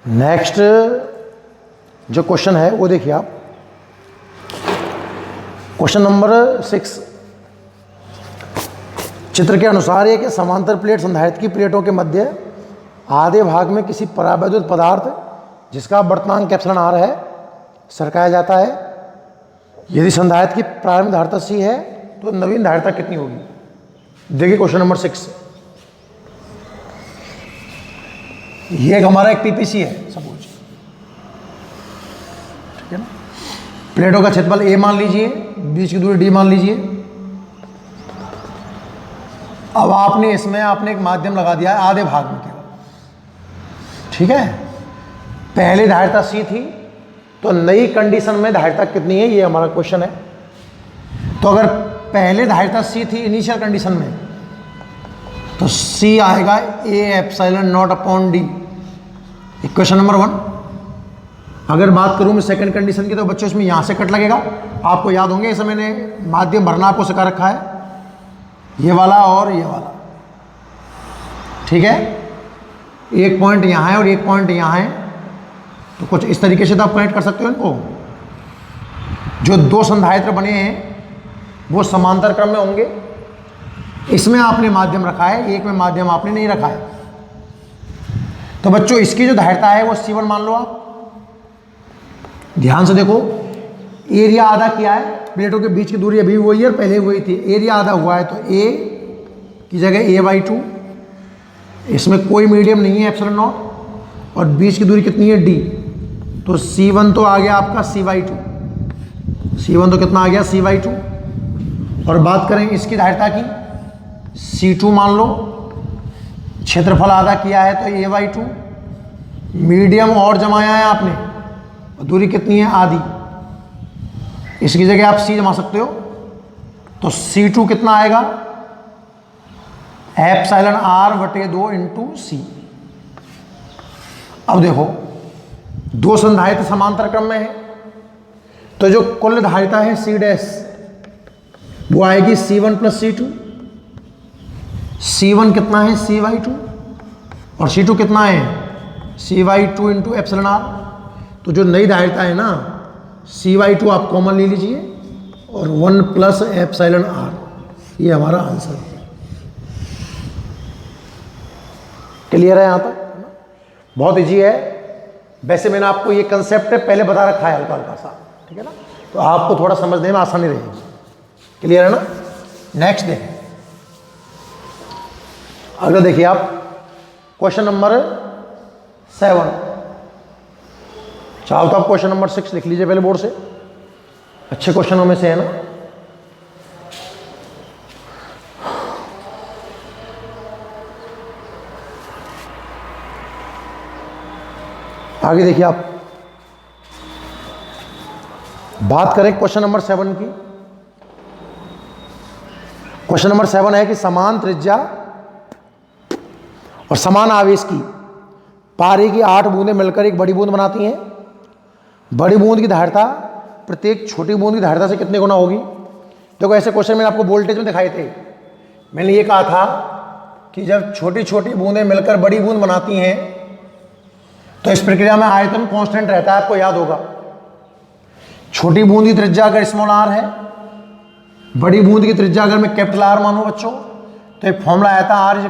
Next जो question है वो देखिए आप, क्वेश्चन नंबर 6। चित्र के अनुसार एक समांतर प्लेट संधारित्र की प्लेटों के मध्य आधे भाग में किसी परावैद्युत पदार्थ जिसका वर्तमान एप्सिलॉन आर है सरकाया जाता है। यदि संधारित्र की प्रारंभिक धारिता सी है तो नवीन धारिता कितनी होगी? देखिए क्वेश्चन नंबर 6। ये एक हमारा एक पीपीसी है सपोज, ठीक है ना। प्लेटों का क्षेत्रफल ए मान लीजिए, बीच की दूरी डी मान लीजिए। अब आपने इसमें एक माध्यम लगा दिया है आधे भाग में केवल, ठीक है। पहले धारिता सी थी तो नई कंडीशन में धारिता कितनी है, ये हमारा क्वेश्चन है। तो अगर पहले धारिता सी थी इनिशियल कंडीशन में तो सी आएगा A epsilon not upon D, equation number 1। अगर बात करूं मैं सेकंड कंडीशन की तो बच्चों इसमें यहां से कट लगेगा। आपको याद होंगे इसे मैंने माध्यम भरना आपको सिखा रखा है, ये वाला और ये वाला, ठीक है। एक पॉइंट यहां है और एक पॉइंट यहां है, तो कुछ इस तरीके से तो आप कनेक्ट कर सकते हो इनको। जो दो संधारित्र बने हैं वो समांतर क्रम में होंगे। इसमें आपने माध्यम रखा है, एक में माध्यम आपने नहीं रखा है। तो बच्चों इसकी जो धारिता है वो C1 मान लो आप। ध्यान से देखो, एरिया आधा किया है, प्लेटों के बीच की दूरी अभी वही है और पहले वही थी। एरिया आधा हुआ है तो A की जगह A/2, इसमें कोई मीडियम नहीं है एप्सिलॉन नॉट, और बीच की दूरी कितनी है D, तो C1 तो आ गया आपका C/2। C1 तो कितना आ गया C/2। और बात करें इसकी धारिता की, C2 मान लो, क्षेत्रफल आधा किया है तो A/2, मीडियम और जमाया है आपने, और दूरी कितनी है आधी, इसकी जगह आप C जमा सकते हो। तो C2 कितना आएगा एप्सिलॉन R/2 इंटू C। अब देखो दो संधारित्र समांतर क्रम में है तो जो कुल धारिता है C डैश वो आएगी C1 प्लस C2। C1 कितना है C/2 और C2 कितना है C/2 इंटू एप्सिलॉन R। तो जो नई धारिता है ना C/2 आप कॉमन ले लीजिए और 1 प्लस एप्सिलॉन R, ये हमारा आंसर है। क्लियर है यहाँ तक? बहुत इजी है। वैसे मैंने आपको ये कंसेप्ट पहले बता रखा है हल्का हल्का सा, ठीक है ना, तो आपको थोड़ा समझने में आसानी रहेगी। क्लियर है ना? नेक्स्ट देखें, अगला देखिए आप क्वेश्चन नंबर 7। चाहो तो आप क्वेश्चन नंबर 6 लिख लीजिए पहले बोर्ड से, अच्छे क्वेश्चनों में से है ना। आगे देखिए आप, बात करें क्वेश्चन नंबर 7 की। क्वेश्चन नंबर 7 है कि समान त्रिज्या और समान आवेश की पारे की 8 बूंदें मिलकर एक बड़ी बूंद बनाती हैं। बड़ी बूंद की धारिता प्रत्येक छोटी बूंद की धारिता से कितने गुना होगी? देखो ऐसे क्वेश्चन मैंने आपको वोल्टेज में दिखाए थे। मैंने ये कहा था कि जब छोटी छोटी बूंदें मिलकर बड़ी बूंद बनाती हैं तो इस प्रक्रिया में आयतन कांस्टेंट रहता है, आपको याद होगा। छोटी बूंद की त्रिज्या अगर स्मॉल r है, बड़ी बूंद की त्रिज्या अगर मैं कैपिटल R मानूं बच्चों, तो एक फॉर्मूला आया था R =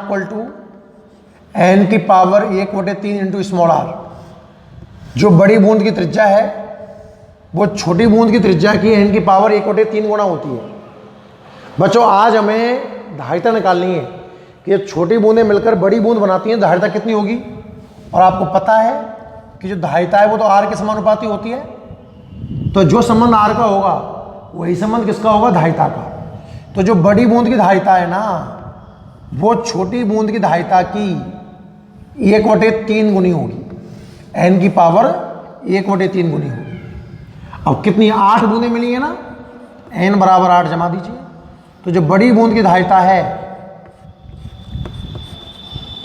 n की पावर 1/3 इंटू स्मॉल r। जो बड़ी बूंद की त्रिज्या है वो छोटी बूंद की त्रिज्या की n की पावर 1/3 गुना होती है। बच्चों आज हमें धारिता निकालनी है कि जब छोटी बूंदें मिलकर बड़ी बूंद बनाती हैं धारिता कितनी होगी। और आपको पता है कि जो धारिता है वो तो R के समानुपाती होती है, तो जो संबंध R का होगा वही संबंध किसका होगा, धारिता का। तो जो बड़ी बूंद की धारिता है ना वो छोटी बूंद की धारिता की 1/3 गुनी होगी, n की पावर 1/3 गुनी होगी। अब कितनी 8 बूंदें मिली है ना, n बराबर 8 जमा दीजिए। तो जो बड़ी बूंद की धारिता है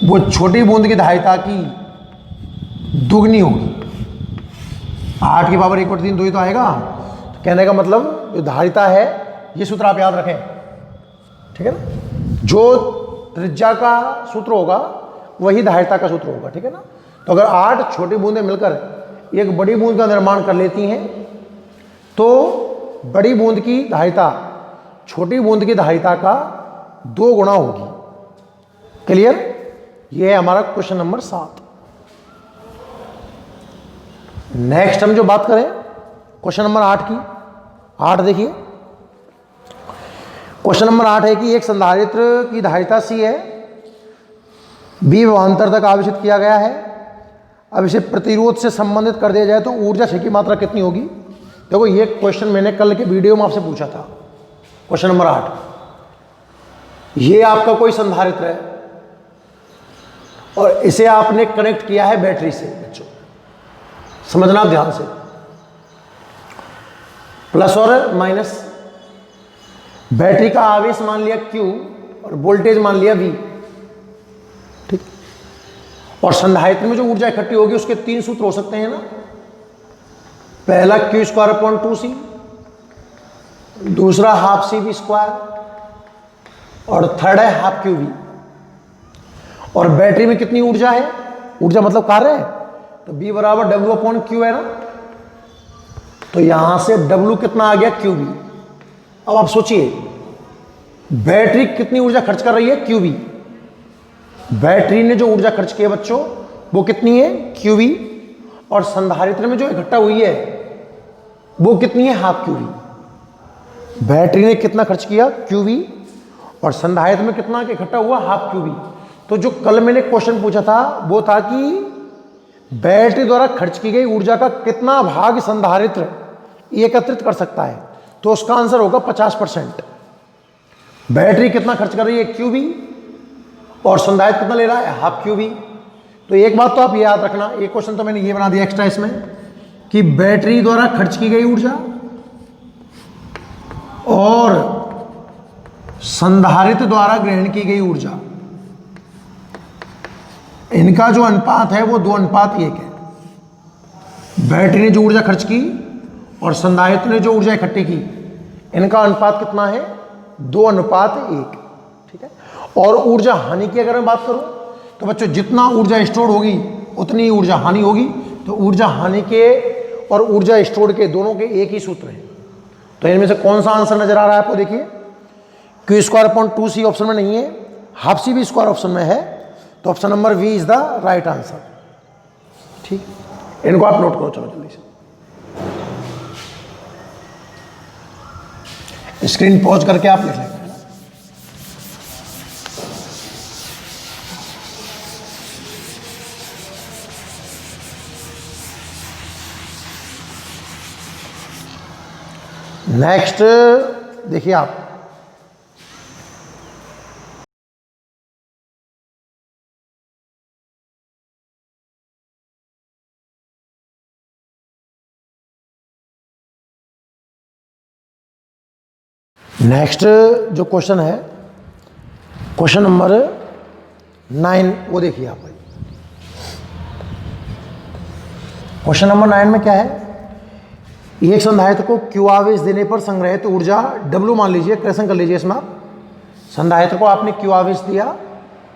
वो छोटी बूंद की धारिता की दुगनी होगी। 8 की पावर 1/3 2 ही तो आएगा। तो कहने का मतलब जो धारिता है, ये सूत्र आप याद रखें, ठीक है ना। जो त्रिज्या का सूत्र होगा वही धारिता का सूत्र होगा, ठीक है ना। तो अगर 8 छोटी बूंदें मिलकर एक बड़ी बूंद का निर्माण कर लेती हैं तो बड़ी बूंद की धारिता छोटी बूंद की धारिता का 2 गुना होगी। क्लियर? ये है हमारा क्वेश्चन नंबर 7। नेक्स्ट हम जो बात करें क्वेश्चन नंबर 8 की। 8 देखिए, क्वेश्चन नंबर 8 है कि एक संधारित्र की धारिता C है, B विभवांतर तक आवेशित किया गया है। अब इसे प्रतिरोध से संबंधित कर दिया जाए तो ऊर्जा क्षय की मात्रा कितनी होगी? देखो ये क्वेश्चन मैंने कल के वीडियो में आपसे पूछा था। क्वेश्चन नंबर 8, ये आपका कोई संधारित्र है और इसे आपने कनेक्ट किया है बैटरी से। बच्चों समझना ध्यान से, प्लस और माइनस, बैटरी का आवेश मान लिया Q और वोल्टेज मान लिया V, ठीक। और संधारित्र में जो ऊर्जा इकट्ठी होगी उसके 3 सूत्र हो सकते हैं ना। पहला Q²/2C, दूसरा ½ CV² और थर्ड है ½ QV। और बैटरी में कितनी ऊर्जा है? ऊर्जा मतलब कार्य है, तो B बराबर W/Q है ना। तो यहां से W कितना आ गया? QV। अब आप सोचिए बैटरी कितनी ऊर्जा खर्च कर रही है? QV। बैटरी ने जो ऊर्जा खर्च की है बच्चों वो कितनी है? QV। और संधारित्र में जो इकट्ठा हुई है वो कितनी है? ½ QV। बैटरी ने कितना खर्च किया? QV। और संधारित्र में कितना इकट्ठा हुआ? ½ QV। तो जो कल मैंने क्वेश्चन पूछा था वो था कि बैटरी द्वारा खर्च की गई ऊर्जा का कितना भाग संधारित्र एकत्रित कर सकता है? तो उसका आंसर होगा 50%। बैटरी कितना खर्च कर रही है? QV। और संधारित्र कितना ले रहा है? ½ QV। तो एक बात तो आप ये याद रखना, एक क्वेश्चन तो मैंने ये बना दिया एक्स्ट्रा इसमें कि बैटरी द्वारा खर्च की गई ऊर्जा और संधारित्र द्वारा ग्रहण की गई ऊर्जा, इनका जो अनुपात है वो 2:1 है। बैटरी ने जो ऊर्जा खर्च की और संधारित्र ने जो ऊर्जा इकट्ठी की, इनका अनुपात कितना है? 2:1, ठीक है। और ऊर्जा हानि की अगर मैं बात करूं तो बच्चों जितना ऊर्जा स्टोर होगी उतनी ऊर्जा हानि होगी। तो ऊर्जा हानि के और ऊर्जा स्टोर के दोनों के एक ही सूत्र है। तो इनमें से कौन सा आंसर नजर आ रहा है आपको? देखिए Q²/2C ऑप्शन में नहीं है, ½ CV² ऑप्शन में है। तो option number V is the right answer, ठीक। इनको आप नोट करो, चलो जल्दी से स्क्रीन पॉज करके आप लिख लेंगे। नेक्स्ट देखिए आप, नेक्स्ट जो क्वेश्चन है क्वेश्चन नंबर 9, वो देखिए आप। क्वेश्चन नंबर 9 में क्या है? एक संधारित्र को Q आवेश देने पर संग्रहित ऊर्जा W मान लीजिए, करेक्शन कर लीजिए इसमें आप। संधारित्र को आपने Q आवेश दिया,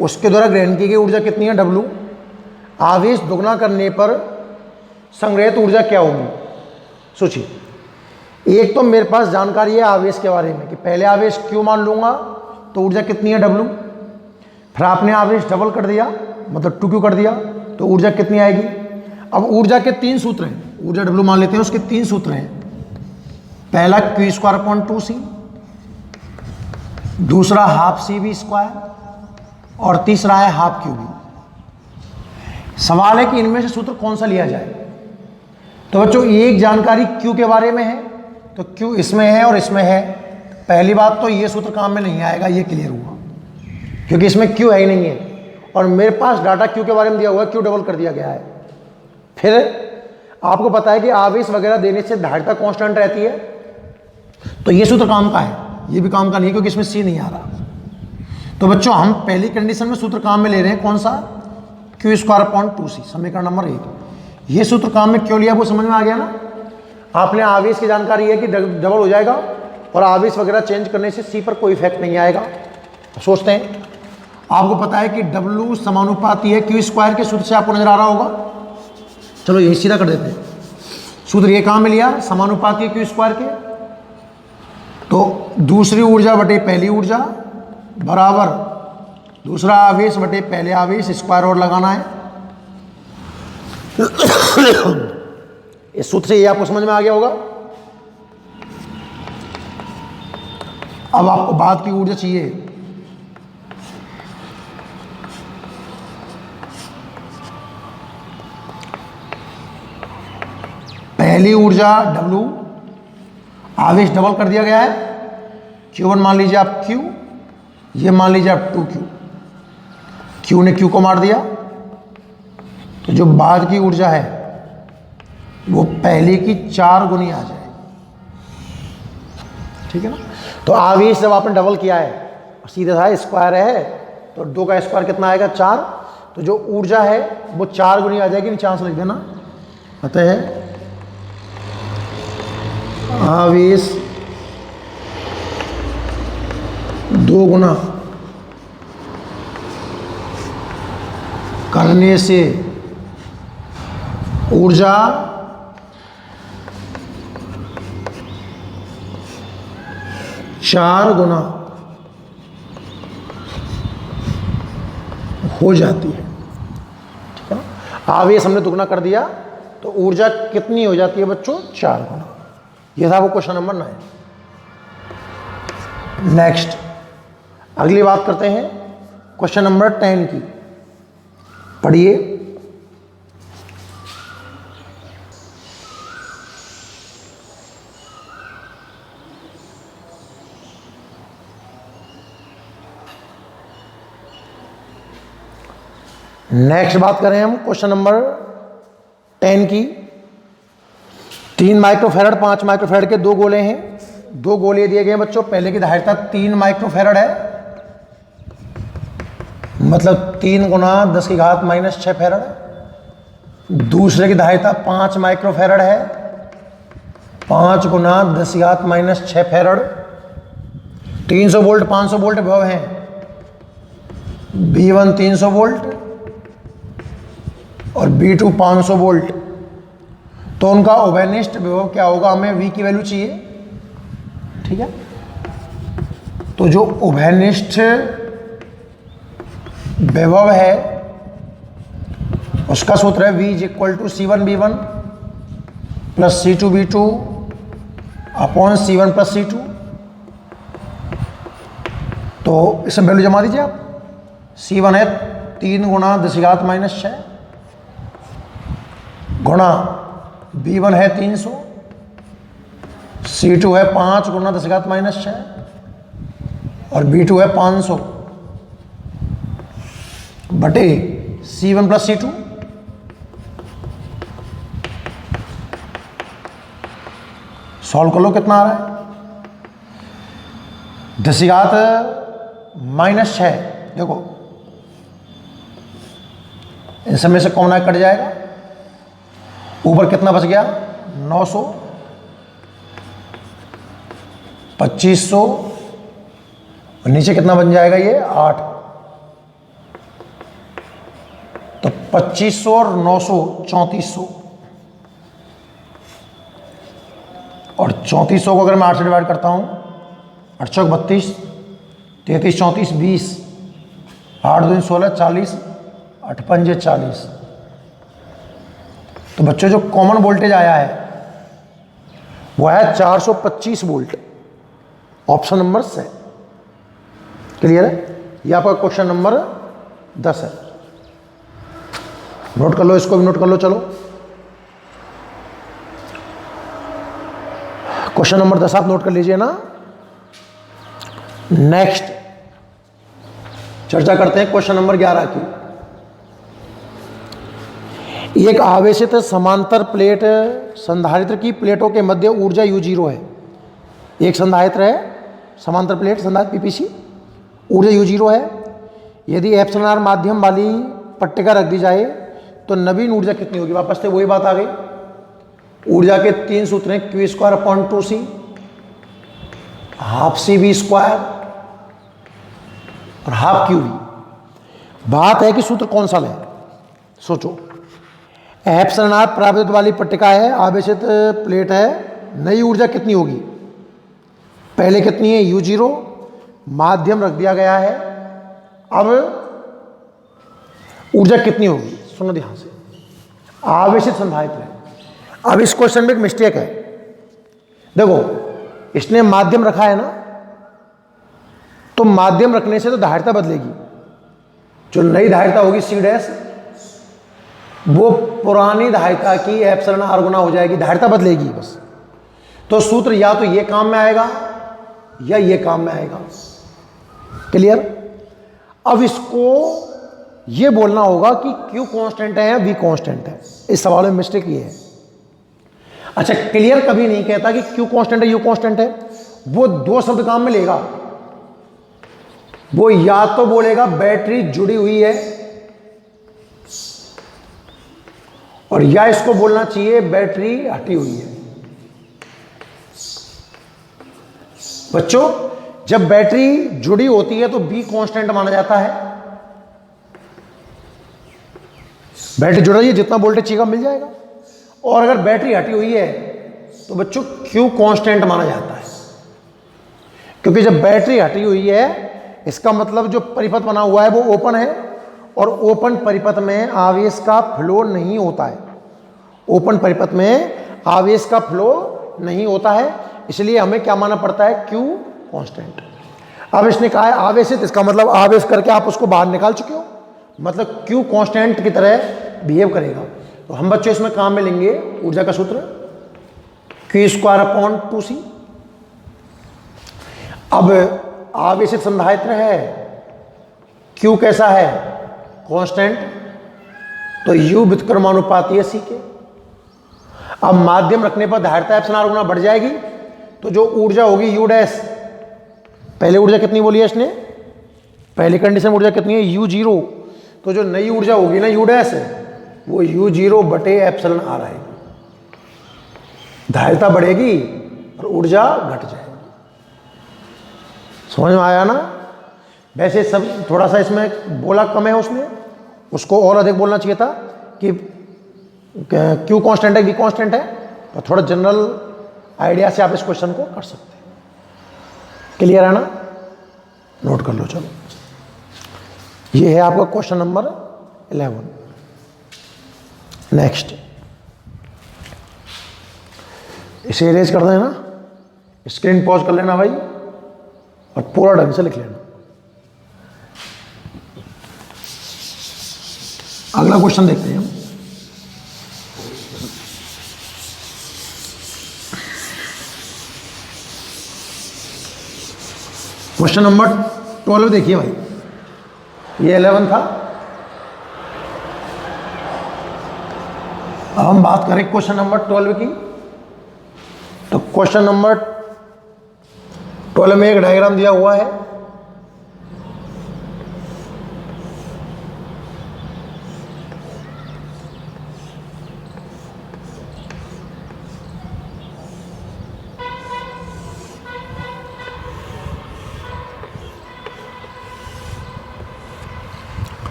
उसके द्वारा ग्रहण की गई ऊर्जा कितनी है? W। आवेश दोगुना करने पर संग्रहित ऊर्जा क्या होगी? सोचिए, एक तो मेरे पास जानकारी है आवेश के बारे में कि पहले आवेश Q मान लूंगा तो ऊर्जा कितनी है? W। फिर आपने आवेश डबल कर दिया मतलब 2Q कर दिया तो ऊर्जा कितनी आएगी? अब ऊर्जा के 3 सूत्र हैं, ऊर्जा W मान लेते हैं, उसके 3 सूत्र हैं। पहला Q²/2C, दूसरा ½ CV² और तीसरा है ½ QV। सवाल है कि इनमें से सूत्र कौन सा लिया जाए। तो बच्चों एक जानकारी Q के बारे में है, तो Q इसमें है और इसमें है। पहली बात तो ये सूत्र काम में नहीं आएगा, ये क्लियर हुआ, क्योंकि इसमें Q है ही नहीं है और मेरे पास डाटा Q के बारे में दिया हुआ है, Q डबल कर दिया गया है। फिर आपको पता है कि आवेश वगैरह देने से धारिता कांस्टेंट रहती है, तो ये सूत्र काम का है, ये भी काम का नहीं क्योंकि इसमें C नहीं आ रहा। तो बच्चों हम पहली कंडीशन में सूत्र काम में ले रहे हैं, कौन सा? Q²/2C, समीकरण नंबर 1। ये सूत्र काम में क्यों लिया वो समझ में आ गया ना। आपने आवेश की जानकारी है कि डबल हो जाएगा और आवेश वगैरह चेंज करने से C पर कोई इफेक्ट नहीं आएगा। सोचते हैं, आपको पता है कि W समानुपाती है Q² के सूत्र से, आपको नजर आ रहा होगा। चलो यही सीधा कर देते हैं। सूत्र ये कहाँ में लिया, समानुपाती क्यू स्क्वायर के, तो दूसरी ऊर्जा बटे पहली ऊर्जा बराबर दूसरा आवेश बटे पहले आवेश, स्क्वायर और लगाना है। इस सूत्र से ये आपको समझ में आ गया होगा। अब आपको बाद की ऊर्जा चाहिए, पहली ऊर्जा W, आवेश डबल कर दिया गया है, Q1 मान लीजिए आप Q, ये मान लीजिए आप 2Q, Q ने Q को मार दिया, तो जो बाद की ऊर्जा है वो पहले की 4 गुनी आ जाएगी, ठीक है ना। तो आवेश जब आपने डबल किया है, सीधे था स्क्वायर है, तो 2 का स्क्वायर कितना आएगा 4, तो जो ऊर्जा है वो 4 गुनी आ जाएगी, नीचे आंसर लिख देना। अतः आवेश 2 गुना करने से ऊर्जा चार गुना हो जाती है, ठीक है ना। आवेश हमने दुगना कर दिया तो ऊर्जा कितनी हो जाती है बच्चों, 4 गुना। यह था वो क्वेश्चन नंबर 9। नेक्स्ट अगली बात करते हैं क्वेश्चन नंबर 10 की। पढ़िए। नेक्स्ट बात करें हम क्वेश्चन नंबर 10 की। 3 माइक्रोफैरड 5 माइक्रोफैरड के 2 गोले हैं, 2 गोले दिए गए हैं बच्चों। पहले की धारिता 3 माइक्रोफैरड है, मतलब 3 गुना 10 की घात -6 फैरड। दूसरे की धारिता 5 माइक्रोफैरड है, 5 गुना 10 की घात -6 फैरड। 300 वोल्ट 500 वोल्ट विभव हैं, V1 300 वोल्ट और V2 500 वोल्ट। तो उनका उभयनिष्ठ विभव क्या होगा, हमें V की वैल्यू चाहिए, ठीक है। तो जो उभयनिष्ठ विभव है उसका सूत्र है V = C1V1 + C2V2 upon C1 + C2। तो इसमें वैल्यू जमा दीजिए आप। C1 है 3 गुना 10 की घात -6 गुणा V1 है 300, C2 है 5 गुना 10 की घात -6 और V2 है 500 बटे C1 + C2। सॉल्व कर लो कितना आ रहा है। 10 की घात -6, देखो इन सब में से कॉमन कट जाएगा, ऊपर कितना बच गया 900, 2500 और नीचे कितना बन जाएगा ये 8। तो 2500 और 900 3400 और 3400 को अगर मैं 8 से डिवाइड करता हूँ, 8 चौक 32, 33 34 20, 8 दूनी 16 40, 8 पंजे 40। तो बच्चों जो कॉमन वोल्टेज आया है वो है 425 वोल्ट, ऑप्शन नंबर से। क्लियर है। यह आपका क्वेश्चन नंबर 10 है। नोट कर लो, इसको भी नोट कर लो। चलो क्वेश्चन नंबर 10 आप नोट कर लीजिए ना। नेक्स्ट चर्चा करते हैं क्वेश्चन नंबर 11 की। एक आवेशित समांतर प्लेट संधारित्र की प्लेटों के मध्य ऊर्जा U0 है। एक संधारित्र है, समांतर प्लेट संधारित्र PPC, ऊर्जा U0 है। यदि εr माध्यम वाली पट्टिका रख दी जाए तो नवीन ऊर्जा कितनी होगी। वापस से वही बात आ गई। ऊर्जा के 3 सूत्र हैं, Q²/2C, ½CV² और ½ QV। बात है कि सूत्र कौन सा लें। सोचो, एप्सिलॉन आर परावैद्युत वाली पट्टिका है, आवेशित प्लेट है, नई ऊर्जा कितनी होगी? पहले कितनी है? U0, माध्यम रख दिया गया है, अब ऊर्जा कितनी होगी? सुनो ध्यान से, आवेशित संधारित्र है। अब इस क्वेश्चन में एक मिस्टेक है, देखो इसने माध्यम रखा है ना, तो माध्यम रखने से तो धारिता बदलेगी, जो नई धारिता होगी C डैश वो पुरानी धारिता की एप्सिलॉन आर गुना हो जाएगी, धारिता बदलेगी बस। तो सूत्र या तो ये काम में आएगा या ये काम में आएगा। क्लियर? अब इसको ये बोलना होगा कि Q कांस्टेंट है या V कांस्टेंट है। इस सवाल में मिस्टेक ये है। अच्छा, क्लियर कभी नहीं कहता कि Q कांस्टेंट है, U कांस्टेंट है। वो दो शब्द काम में लेगा, वो या तो बोलेगा बैटरी जुड़ी हुई है, और या इसको बोलना चाहिए बैटरी हटी हुई है। बच्चों, जब बैटरी जुड़ी होती है तो B कांस्टेंट माना जाता है। बैटरी जुड़ रही है, जितना वोल्टेज चाहिए मिल जाएगा। और अगर बैटरी हटी हुई है तो बच्चों Q कांस्टेंट माना जाता है, क्योंकि जब बैटरी हटी हुई है इसका मतलब जो परिपथ बना हुआ है वो ओपन है, और ओपन परिपथ में आवेश का फ्लो नहीं होता है। ओपन परिपथ में आवेश का फ्लो नहीं होता है, इसलिए हमें क्या मानना पड़ता है? Q constant. अब इसने कहा है आवेशित, इसका मतलब आवेश करके आप उसको बाहर निकाल चुके हो, मतलब Q कांस्टेंट की तरह बिहेव करेगा। तो हम बच्चों इसमें काम में लेंगे ऊर्जा का सूत्र Q²/2C। अब आवेशित संधारित्र है, Q कैसा है? कांस्टेंट, तो U व्युत्क्रमानुपाती है C के। अब माध्यम रखने पर धारिता एप्सिलॉन आर गुना बढ़ जाएगी, तो जो ऊर्जा होगी U डैश, पहले ऊर्जा कितनी बोली है इसने? पहली कंडीशन ऊर्जा कितनी है? U0, तो जो नई ऊर्जा होगी ना U डैश वो U0/एप्सिलॉन आर आएगी। धारिता बढ़ेगी और ऊर्जा घट जाएगी। समझ में आया ना? वैसे सब थोड़ा सा इसमें बोला कम है उसने, उसको और अधिक बोलना चाहिए था कि Q कांस्टेंट है, V कांस्टेंट है। तो थोड़ा जनरल आइडिया से आप इस क्वेश्चन को कर सकते हैं। क्लियर है ना? नोट कर लो। चलो, ये है आपका क्वेश्चन नंबर 11। नेक्स्ट, इसे इरेज कर देना, स्क्रीन पॉज कर लेना भाई, और पूरा ढंग से लिख लेना। अगला क्वेश्चन देखते हैं हम। क्वेश्चन नंबर 12 देखिए भाई, ये 11 था। अब हम बात करें क्वेश्चन नंबर 12 की। तो क्वेश्चन नंबर 12 में एक डायग्राम दिया हुआ है।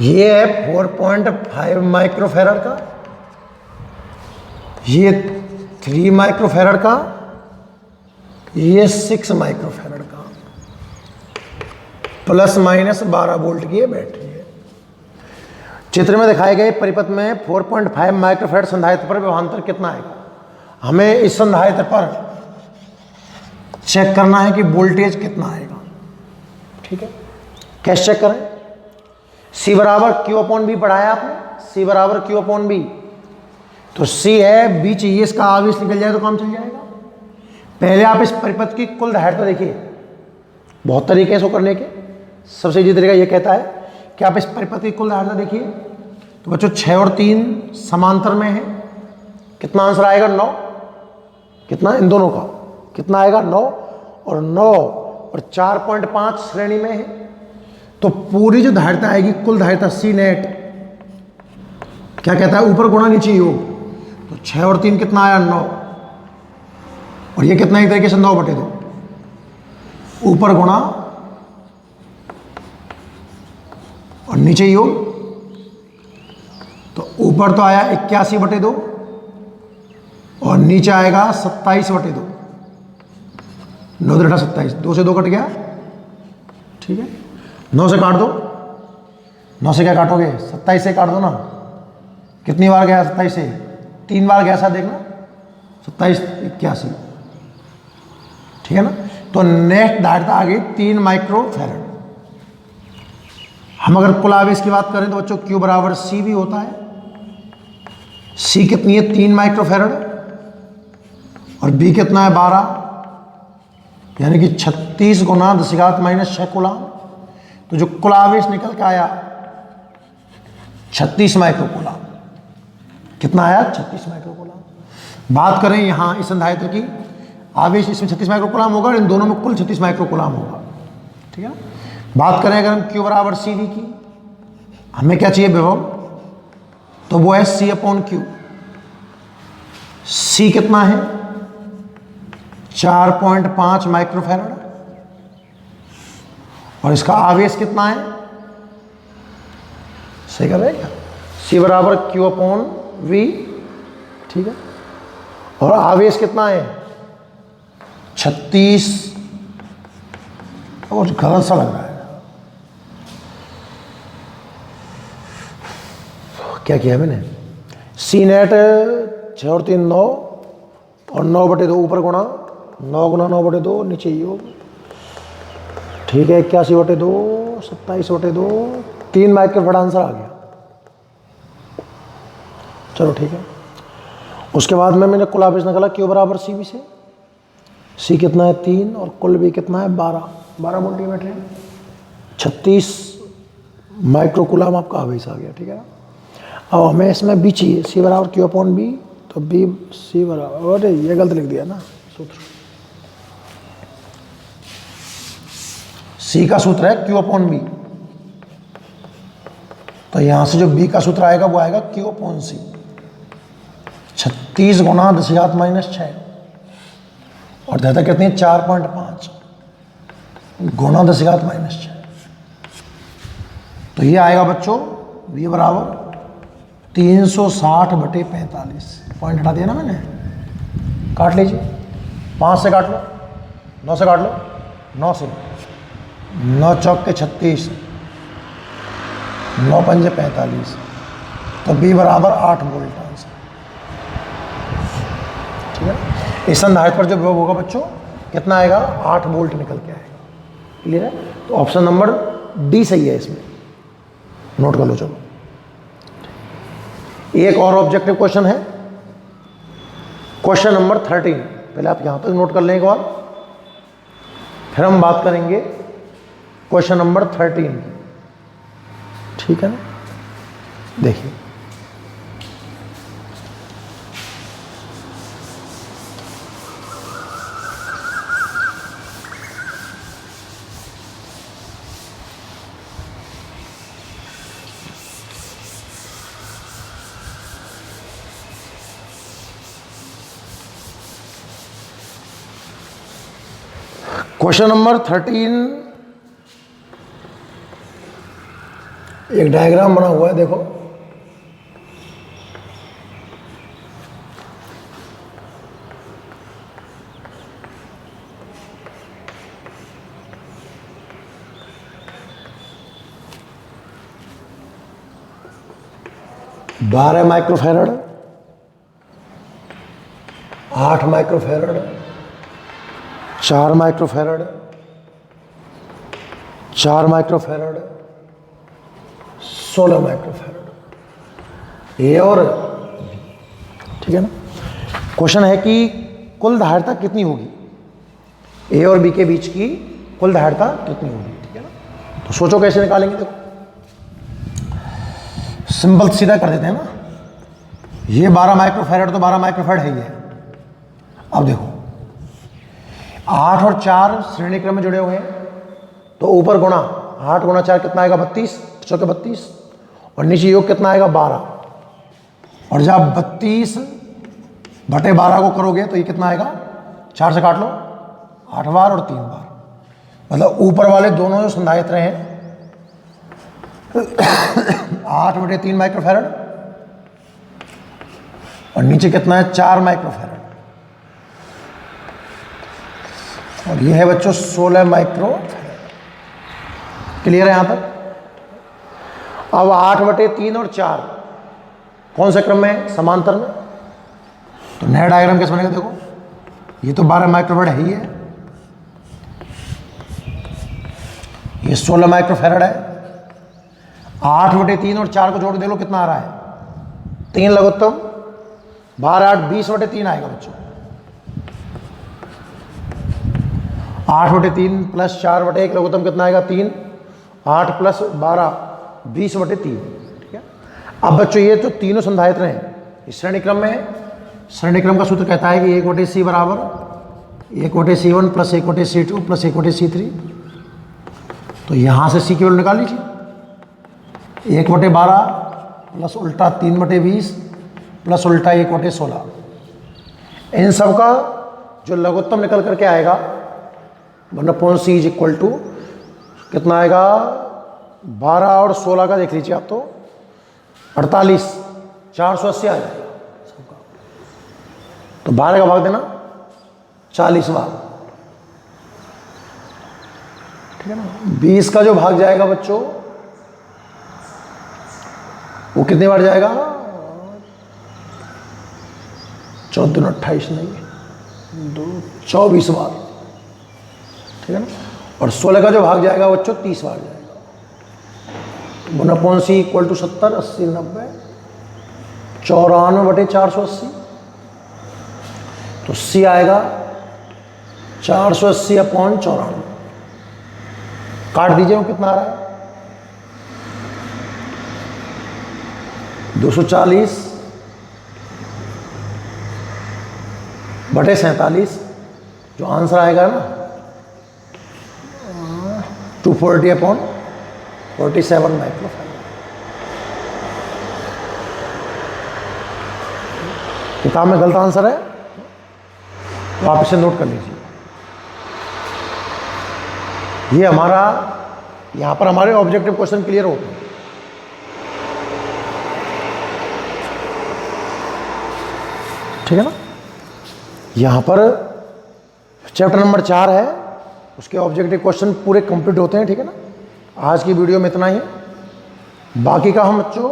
ये है 4.5 माइक्रोफैराड का, ये 3 माइक्रोफैराड का, ये 6 माइक्रोफैराड का, प्लस माइनस 12 वोल्ट की ये बैटरी है। चित्र में दिखाए गए परिपथ में 4.5 माइक्रोफैराड संधारित्र पर विभवांतर कितना आएगा? हमें इस संधारित्र पर चेक करना है कि वोल्टेज कितना आएगा। ठीक है, कैसे चेक करें? C बराबर Q/V पढ़ाया आपने, C बराबर Q/V। तो C है, B चाहिए, इसका आवेश निकल जाए तो काम चल जाएगा। पहले आप इस परिपथ की कुल धारिता देखिए, बहुत तरीके हैं इसको करने के। सबसे इजी तरीका ये कहता है कि आप इस परिपथ की कुल धारिता देखिए। तो बच्चों 6 और 3 समांतर में है, कितना आंसर आएगा? 9। कितना? इन दोनों का कितना आएगा? 9। और 9 और 4.5 श्रेणी में है, तो पूरी जो धारिता आएगी, कुल धारिता C नेट, क्या कहता है? ऊपर गुणा नीचे योग। तो 6 और 3 कितना आया? 9। और ये कितना? एक तरीके से 9/2, ऊपर गुणा और नीचे योग। तो ऊपर ऊपर तो आया 81/2 और नीचे आएगा 27/2। 9 3 27, 2 से 2 कट गया, ठीक है। 9 से काट दो, 9 से क्या काटोगे, 27 से काट दो ना। कितनी बार गया 27 से, 3 बार गया, साथ देखना, 27 81, ठीक है ना। तो नेक्स्ट धारिता आ गई 3 माइक्रोफैरड। हम अगर कुल आवेश की बात करें तो बच्चों Q बराबर C भी होता है। C कितनी है, 3 माइक्रोफैरड, और B कितना है 12, यानी कि 36 गुना 10⁻⁻⁶ कूलाम। तो जो कुल आवेश निकल के आया 36 माइक्रोकूलाम। कितना आया, 36 माइक्रोकूलाम। बात करें यहाँ इस संधारित्र की, आवेश इसमें 36 माइक्रोकूलाम होगा और इन दोनों में कुल 36 माइक्रोकूलाम होगा, ठीक है। बात करें अगर हम Q बराबर CV की, हमें क्या चाहिए विभव, तो वो है C/Q। C कितना है, 4.5 माइक्रोफैरड, और इसका आवेश कितना है, सही कर रहे हैं क्या, C बराबर Q/V, ठीक है। और आवेश कितना है 36, और गलत सा लग रहा है, क्या किया मैंने, C नेट 6 और 3 9, और 9/2 ऊपर गुणा 9 गुना 9/2 नीचे योग, ठीक है। 81/2, 27/2, 3 माइक्रोफैरड आंसर आ गया। चलो ठीक है। उसके बाद में मैंने कुल आवेश निकाला Q बराबर CV से। C कितना है 3 और कुल भी कितना है 12 मल्टीमीटर है, 36 माइक्रोकूलाम आपका आवेश आ गया, ठीक है। अब हमें इसमें B चाहिए, C बराबर Q/B, तो B C बराबर, अरे ये गलत लिख दिया ना सूत्र, C का सूत्र है Q/B, तो यहां से जो B का सूत्र आएगा वो आएगा Q/C। 36 गुना 10⁻⁻⁶, और धारिता कितनी है 4.5 गुना 10⁻⁻⁶, तो ये आएगा बच्चों V बराबर 360/45। पॉइंट हटा दिया ना मैंने, काट लीजिए, 5 से काट लो, 9 से काट लो, 9 से, 9 चौक के 36, 9 पंजे 45, तो B बराबर 8 वोल्ट आंसर, ठीक है। इस संधारित्र पर जो विभव होगा बच्चों कितना आएगा, 8 वोल्ट निकल के आएगा, क्लियर है। तो ऑप्शन नंबर D सही है, इसमें नोट कर लो। चलो एक और ऑब्जेक्टिव क्वेश्चन है, क्वेश्चन नंबर 13। पहले आप यहां तक नोट कर लें एक बार, फिर हम बात करेंगे क्वेश्चन नंबर 13, ठीक है ना। देखिए क्वेश्चन नंबर 13, एक डायग्राम बना हुआ है, देखो। बारह microfarad, 8 microfarad, 4 microfarad, 4 microfarad, 16 microfarad, ये और, ठीक है ना। क्वेश्चन है कि कुल धारिता कितनी होगी, ए और बी के बीच की कुल धारिता कितनी होगी, ठीक है ना। तो सोचो कैसे निकालेंगे, देखो सिंपल सीधा कर देते हैं ना। ये 12 माइक्रोफैरड तो 12 माइक्रोफैरड है ही है। अब देखो 8 और 4 श्रेणी क्रम में जुड़े हुए हैं, तो ऊपर गुणा 8 गुणा 4 कितना आएगा 32, चौके 32, और नीचे योग कितना आएगा 12, और जब 32/12 को करोगे तो ये कितना आएगा, 4 से काट लो 8 बार और 3 बार, मतलब ऊपर वाले दोनों जो संधारित्र हैं 8/3 माइक्रोफैरड और नीचे कितना है 4 माइक्रोफैराड, और ये है बच्चों 16 माइक्रोफैराड। क्लियर है यहां तक? अब 8/3 और 4 कौन से क्रम में है? समांतर में। तो नया डायग्राम कैसे बनेगा? देखो ये तो 12 माइक्रोफैराड है ही है, ये 16 माइक्रोफैराड है। 8/3 और 4 को जोड़ दे लो, कितना आ रहा है? 3 लघुत्तम, 12 8 20/3 आएगा बच्चों। 8/3 प्लस 4/1 लघुत्तम कितना आएगा? 3। 8 प्लस 12 20/3। ठीक है। अब बच्चों ये तो तीनों संधारित्र हैं, इस श्रेणी क्रम में है। श्रेणी क्रम का सूत्र कहता है कि 1/c बराबर 1/c1 plus 1/c2 plus 1/c3। तो यहां से c की वैल्यू निकाल लीजिए। 1/12 प्लस उल्टा 3/20 प्लस उल्टा 1/16। इन सब का जो लघुत्तम निकल करके आएगा 1/c इज इक्वल टू कितना आएगा? 12 और 16 का देख लीजिए आप, तो 48, 480 आ जाएगा सबका। तो 12 का भाग देना 40 बार, ठीक है ना। 20 का जो भाग जाएगा बच्चों वो कितने बार जाएगा? 14 28 नहीं, 24 बार, ठीक है ना। और 16 का जो भाग जाएगा बच्चों 30 बार जाएगा। 1/c equal to 70 80 90 94/480। तो c आएगा 480/94। काट दीजिए, वो कितना आ रहा है? 240/47। जो आंसर आएगा ना 240/47 माइक्रोफैराड। किताब में गलत आंसर है तो आप इसे नोट कर लीजिए। ये हमारा यहां पर हमारे ऑब्जेक्टिव क्वेश्चन क्लियर होते हैं। ठीक है ना। यहां पर चैप्टर नंबर 4 है, उसके ऑब्जेक्टिव क्वेश्चन पूरे कंप्लीट होते हैं। ठीक है ना। आज की वीडियो में इतना ही, बाकी का हम बच्चों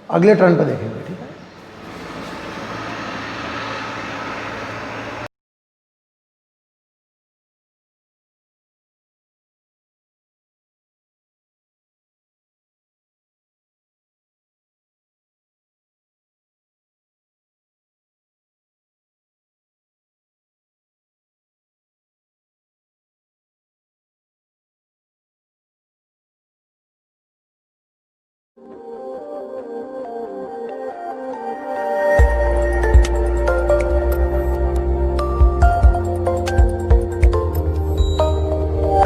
अगले टर्न पे देखेंगे। ठीक है।